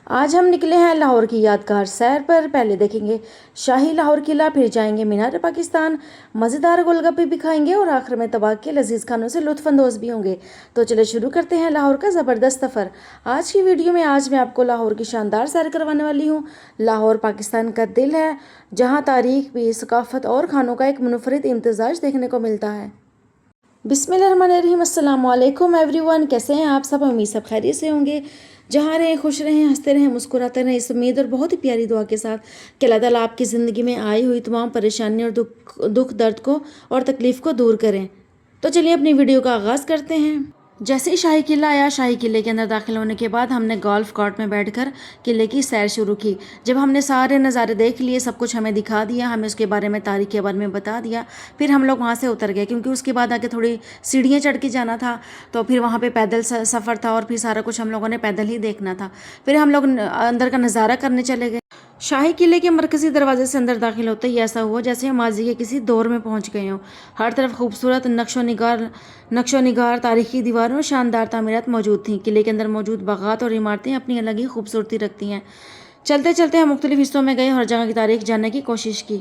आज हम निकले हैं लाहौर की यादगार सैर पर। पहले देखेंगे शाही लाहौर किला, फिर जाएंगे मीनार पाकिस्तान, मज़ेदार गोलगप्पे भी खाएंगे और आखिर में तबाक के लजीज खानों से लुत्फ़अंदोज़ भी होंगे। तो चले शुरू करते हैं लाहौर का ज़बरदस्त सफ़र। आज की वीडियो में आज मैं आपको लाहौर की शानदार सैर करवाने वाली हूँ। लाहौर पाकिस्तान का दिल है, जहाँ तारीख भी, सकाफ़त और खानों का एक मुनफरिद इम्तजाज देखने को मिलता है। बिस्मिल्लाहिर्रहमानिर्रहीम, अस्सलाम वालेकुम एवरीवन। कैसे हैं आप सब? उम्मीद सब खैरियत से होंगे। जहाँ रहें खुश रहें, हंसते रहें, मुस्कुराते रहें, इस उम्मीद और बहुत ही प्यारी दुआ के साथ कि अल्लाह ताला आपकी ज़िंदगी में आई हुई तमाम परेशानी और दुख दर्द को और तकलीफ़ को दूर करें। तो चलिए अपनी वीडियो का आगाज़ करते हैं। जैसे ही शाही किला आया, शाही किले के अंदर दाखिल होने के बाद हमने गोल्फ कोर्ट में बैठकर किले की सैर शुरू की। जब हमने सारे नज़ारे देख लिए, सब कुछ हमें दिखा दिया, हमें उसके बारे में, तारीख के बारे में बता दिया, फिर हम लोग वहाँ से उतर गए, क्योंकि उसके बाद आगे थोड़ी सीढ़ियाँ चढ़ के जाना था। तो फिर वहाँ पे पैदल सफ़र था और फिर सारा कुछ हम लोगों ने पैदल ही देखना था। फिर हम लोग अंदर का नज़ारा करने चले गए। शाही किले के मरकज़ी दरवाजे से अंदर दाखिल होते ही ऐसा हुआ जैसे हम माजी के किसी दौर में पहुंच गए हों। हर तरफ खूबसूरत नक्शो निगार तारीखी दीवारों और शानदार तामीरात मौजूद थीं। किले के अंदर मौजूद बागात और इमारतें अपनी अलग ही खूबसूरती रखती हैं। चलते चलते हम मुख्तलिफ हिस्सों में गए, हर जगह की तारीख जानने की कोशिश की।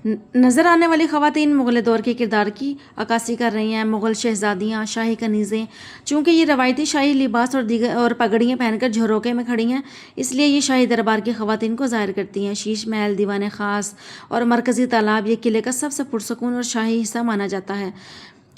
नज़र आने वाली ख़वातीन मुग़ल दौर के किरदार की अक्कासी कर रही हैं। मुग़ल शहज़ादियाँ, शाही कनीज़ें, चूँकि ये रवायती शाही लिबास और पगड़ियाँ पहनकर झरोके में खड़ी हैं, इसलिए ये शाही दरबार की ख़वातीन को ज़ाहिर करती हैं। शीश महल, दीवान ख़ास और मरकज़ी तालाब ये किले का सबसे पुरसकून और शाही हिस्सा माना जाता है,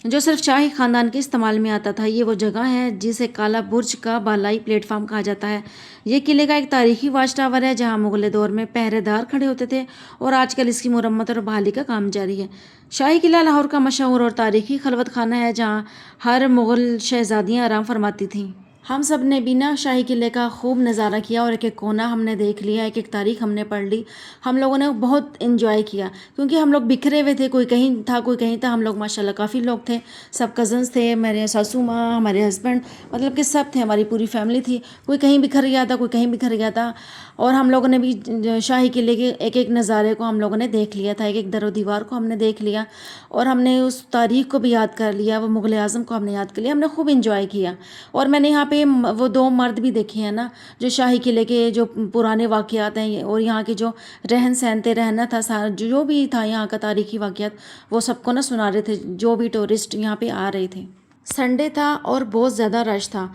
जो सिर्फ शाही ख़ानदान के इस्तेमाल में आता था। ये वो जगह है जिसे काला बुर्ज का बालाई प्लेटफार्म कहा जाता है। ये किले का एक तारीखी वाच टावर है, जहाँ मुग़ल दौर में पहरेदार खड़े होते थे और आजकल इसकी मुरम्मत और बहाली का काम जारी है। शाही किला लाहौर का मशहूर और तारीखी खलवत खाना है, जहाँ हर मुग़ल शहज़ादियाँ आराम फरमाती थीं। हम सब ने भी ना शाही किले का खूब नज़ारा किया और एक एक कोना हमने देख लिया, एक एक तारीख हमने पढ़ ली। हम लोगों ने बहुत इन्जॉय किया, क्योंकि हम लोग बिखरे हुए थे, कोई कहीं था कोई कहीं था। हम लोग माशाल्लाह काफ़ी लोग थे, सब कज़न्स थे, मेरे सासू माँ, हमारे हस्बैंड, मतलब कि सब थे, हमारी पूरी फैमिली थी। कोई कहीं बिखर गया था, कोई कहीं बिखर गया था। और हम लोगों ने भी शाही किले के एक एक नज़ारे को हम लोगों ने देख लिया था, एक एक दरो दीवार को हमने देख लिया और हमने उस तारीख को भी याद कर लिया, वो मुग़ल आज़म को हमने याद कर लिया। हमने खूब इन्जॉय किया। और मैंने यहाँ पे वो दो मर्द भी देखे हैं ना, जो शाही किले के जो पुराने वाक़यात हैं और यहाँ के जो रहन सहन थे, रहना था, सारा जो भी था यहाँ का तारीखी वाक़यात, वो सबको ना सुना रहे थे, जो भी टूरिस्ट यहाँ पे आ रहे थे। संडे था और बहुत ज़्यादा रश था।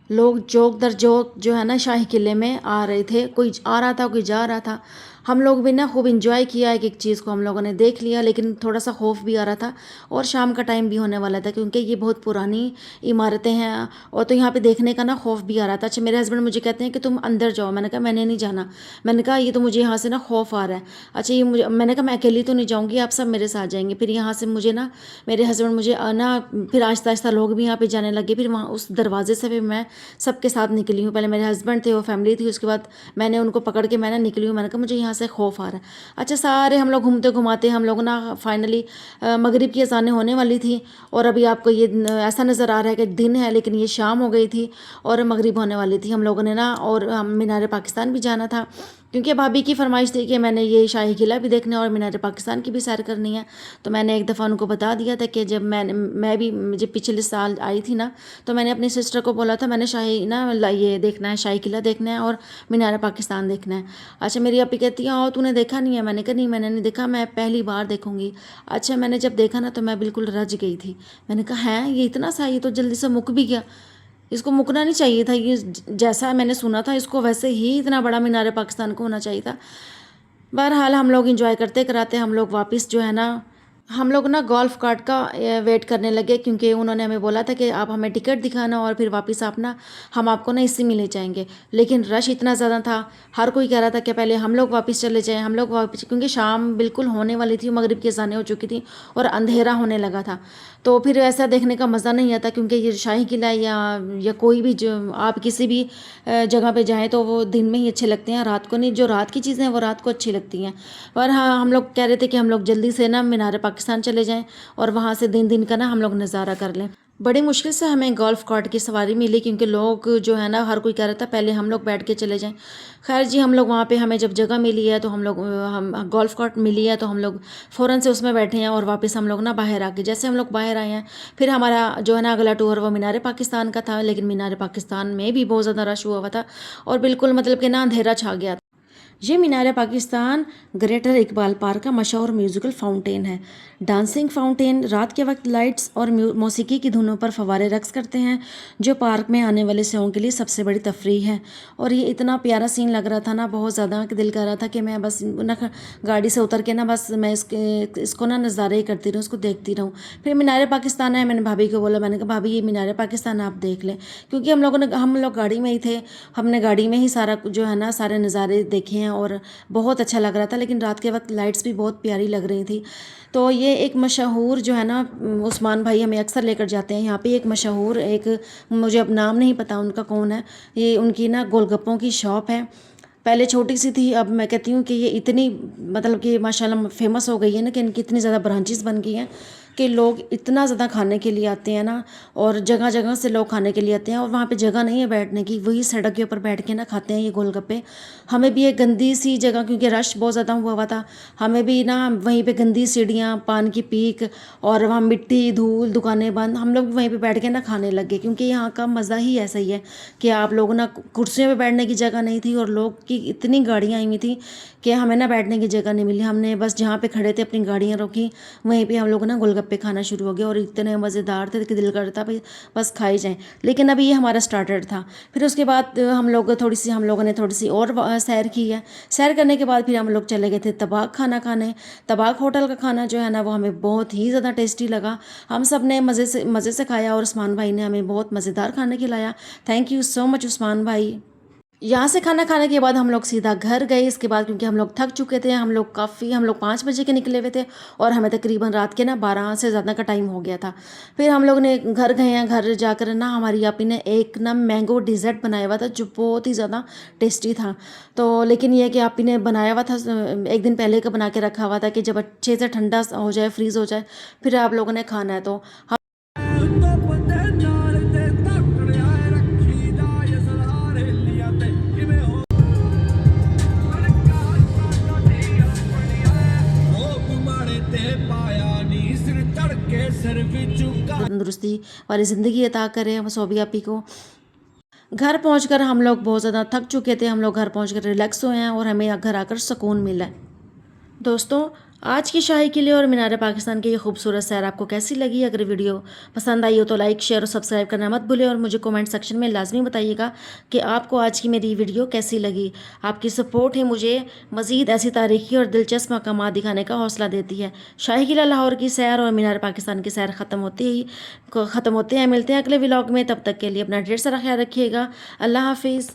लोग जोक दर जोक जो है ना शाही किले में आ रहे थे, कोई आ रहा था, कोई जा रहा था। हम लोग भी ना खूब इंजॉय किया, एक एक चीज़ को हम लोगों ने देख लिया, लेकिन थोड़ा सा खौफ भी आ रहा था और शाम का टाइम भी होने वाला था, क्योंकि ये बहुत पुरानी इमारतें हैं और तो यहाँ पे देखने का ना खौफ भी आ रहा था। अच्छा, मेरे हस्बैंड मुझे कहते हैं कि तुम अंदर जाओ। मैंने कहा मैंने नहीं जाना। मैंने कहा ये तो मुझे यहाँ से ना खौफ आ रहा है। अच्छा, ये मुझे, मैंने कहा मैं अकेली तो नहीं जाऊँगी, आप सब मेरे साथ जाएंगे। फिर यहाँ से मुझे ना, मेरे हस्बैंड मुझे ना, फिर आहिस्ता आहिस्ता लोग भी यहाँ पे जाने लगे। फिर वहाँ उस दरवाजे से भी मैं सबके साथ निकली हूँ। पहले मेरे हस्बैंड थे, वो फैमिली थी, उसके बाद मैंने उनको पकड़ के मैंने निकली हूँ। मैंने कहा मुझे यहाँ से खौफ आ रहा है। अच्छा, सारे हम लोग घूमते घुमाते हम लोग ना फाइनली मगरिब की अज़ानें होने वाली थी और अभी आपको ये ऐसा नज़र आ रहा है कि दिन है, लेकिन ये शाम हो गई थी और मगरिब होने वाली थी। हम लोगों ने ना, और हम मीनार पाकिस्तान भी जाना था, क्योंकि भाभी की फरमाइश थी कि मैंने ये शाही किला भी देखना है और मीनार पाकिस्तान की भी सैर करनी है। तो मैंने एक दफ़ा उनको बता दिया था कि जब मैं भी जब पिछले साल आई थी ना, तो मैंने अपनी सिस्टर को बोला था मैंने शाही ना ये देखना है, शाही किला देखना है और मीनार पाकिस्तान देखना है। अच्छा, मेरी अपी कहती है और तूने देखा नहीं है? मैंने कहा नहीं, मैंने नहीं देखा, मैं पहली बार देखूंगी। अच्छा, मैंने जब देखा ना तो मैं बिल्कुल रज गई थी। मैंने कहा है ये इतना सा, ये तो जल्दी से मुक भी गया, इसको मुकना नहीं चाहिए था। ये जैसा मैंने सुना था, इसको वैसे ही इतना बड़ा मीनार पाकिस्तान को होना चाहिए था। बहरहाल हम लोग इंजॉय करते कराते हम लोग वापस जो है ना, हम लोग ना गोल्फ कार्ट का वेट करने लगे, क्योंकि उन्होंने हमें बोला था कि आप हमें टिकट दिखाना और फिर वापस आप ना, हम आपको ना इसी में ले जाएंगे। लेकिन रश इतना ज़्यादा था, हर कोई कह रहा था कि पहले हम लोग वापस चले जाएं, हम लोग वापस, क्योंकि शाम बिल्कुल होने वाली थी, मगरिब की अज़ानें हो चुकी थी और अंधेरा होने लगा था। तो फिर ऐसा देखने का मज़ा नहीं आता, क्योंकि ये शाही किला या कोई भी, जो आप किसी भी जगह पे जाएं तो वो दिन में ही अच्छे लगते हैं, रात को नहीं। जो रात की चीज़ें हैं वो रात को अच्छी लगती हैं। और हाँ, हम लोग कह रहे थे कि हम लोग जल्दी से ना मीनार पाकिस्तान चले जाएं और वहाँ से दिन दिन का ना हम लोग नज़ारा कर लें। बड़ी मुश्किल से हमें गोल्फ़ कार्ट की सवारी मिली, क्योंकि लोग जो है ना, हर कोई कह रहा था पहले हम लोग बैठ के चले जाएँ। ख़ैर जी, हम लोग वहाँ पे हमें जब जगह मिली है तो हम लोग हम गोल्फ़ कार्ट मिली है तो हम लोग फ़ौरन से उसमें बैठे हैं और वापस हम लोग ना बाहर आ गए। जैसे हम लोग बाहर आए हैं, फिर हमारा जो है ना अगला टूर वो मीनार पाकिस्तान का था, लेकिन मीनार पाकिस्तान में भी बहुत ज़्यादा रश हुआ हुआ था और बिल्कुल मतलब कि ना अंधेरा छा गया था। ये मीनार पाकिस्तान ग्रेटर इकबाल पार्क का मशहूर म्यूज़िकल फाउंटेन है। डांसिंग फाउंटेन रात के वक्त लाइट्स और मौसीकी की धुनों पर फव्वारे रक्स करते हैं, जो पार्क में आने वाले सैलानियों के लिए सबसे बड़ी तफरीह है। और ये इतना प्यारा सीन लग रहा था ना, बहुत ज़्यादा, कि दिल कर रहा था कि मैं बस ना गाड़ी से उतर के ना बस मैं इसको ना नज़ारे ही करती रहूँ, उसको देखती रहूँ। फिर मीनार पाकिस्तान है, मैंने भाभी को बोला, मैंने कहा भाभी ये मीनार पाकिस्तान आप देख लें, क्योंकि हम लोग गाड़ी में ही थे। हमने गाड़ी में ही सारा जो है ना सारे नज़ारे देखे हैं और बहुत अच्छा लग रहा था, लेकिन रात के वक्त लाइट्स भी बहुत प्यारी लग रही थी। तो ये एक मशहूर जो है ना, उस्मान भाई हमें अक्सर लेकर जाते हैं यहाँ पे। एक मशहूर, एक मुझे अब नाम नहीं पता उनका कौन है, ये उनकी ना गोलगप्पों की शॉप है। पहले छोटी सी थी, अब मैं कहती हूँ कि ये इतनी मतलब कि माशाल्लाह फेमस हो गई है ना, कि इनकी इतनी ज़्यादा ब्रांचेस बन गई हैं कि लोग इतना ज़्यादा खाने के लिए आते हैं ना, और जगह जगह से लोग खाने के लिए आते हैं। और वहाँ पे जगह नहीं है बैठने की, वही सड़क के ऊपर बैठ के ना खाते हैं ये गोलगप्पे। हमें भी एक गंदी सी जगह, क्योंकि रश बहुत ज़्यादा हुआ हुआ था, हमें भी ना वहीं पे गंदी सीढ़ियाँ, पान की पीक, और वहाँ मिट्टी धूल, दुकानें बंद, हम लोग वहीं पे बैठ के ना खाने लगे, क्योंकि यहाँ का मज़ा ही ऐसा ही है कि आप लोग ना, कुर्सियों पे बैठने की जगह नहीं थी और लोग की इतनी गाड़ियाँ आई हुई थी कि हमें ना बैठने की जगह नहीं मिली। हमने बस जहाँ पे खड़े थे अपनी गाड़ियाँ रोकी, वहीं पे हम लोग ना गोलगप्पे खाना शुरू हो गए और इतने मज़ेदार थे कि दिल करता भाई बस खाई जाएँ। लेकिन अभी ये हमारा स्टार्टर था। फिर उसके बाद हम लोगों ने थोड़ी सी और सैर की है। सैर करने के बाद फिर हम लोग चले गए थे तबाक खाना खाने। तबाक होटल का खाना जो है ना, वो हमें बहुत ही ज़्यादा टेस्टी लगा। हम सब ने मज़े से खाया और उस्मान भाई ने हमें बहुत मज़ेदार खाना खिलाया। Thank you so much Usman भाई। यहाँ से खाना खाने के बाद हम लोग सीधा घर गए। इसके बाद क्योंकि हम लोग थक चुके थे, हम लोग 5 बजे के निकले हुए थे और हमें तकरीबन रात के ना 12 से ज़्यादा का टाइम हो गया था। फिर हम लोग ने घर गए हैं। घर जाकर ना हमारी आपी ने एक ना मैंगो डिज़र्ट बनाया हुआ था, जो बहुत ही ज़्यादा टेस्टी था। तो लेकिन ये कि आपी ने बनाया हुआ था, एक दिन पहले का बना के रखा हुआ था कि जब अच्छे से ठंडा हो जाए, फ्रीज़ हो जाए, फिर आप लोगों ने खाना है। तो तंदुरुस्ती वाली ज़िंदगी अता करें हम सौबी आपी को। घर पहुंचकर हम लोग बहुत ज़्यादा थक चुके थे। हम लोग घर पहुंचकर रिलैक्स हुए हैं और हमें घर आकर सुकून मिला है। दोस्तों, आज की शाही किले और मीनार पाकिस्तान की ये खूबसूरत सैर आपको कैसी लगी? अगर वीडियो पसंद आई हो तो लाइक, शेयर और सब्सक्राइब करना मत भूलें, और मुझे कमेंट सेक्शन में लाजमी बताइएगा कि आपको आज की मेरी वीडियो कैसी लगी। आपकी सपोर्ट ही मुझे मज़ीद ऐसी तारीखी और दिलचस्प मकामात दिखाने का हौसला देती है। शाही किला लाहौर की सैर और मीनार पाकिस्तान की सैर ख़त्म होते हैं। मिलते हैं अगले व्लॉग में, तब तक के लिए अपना ढेर सारा ख्याल रखिएगा। अल्लाह हाफिज़।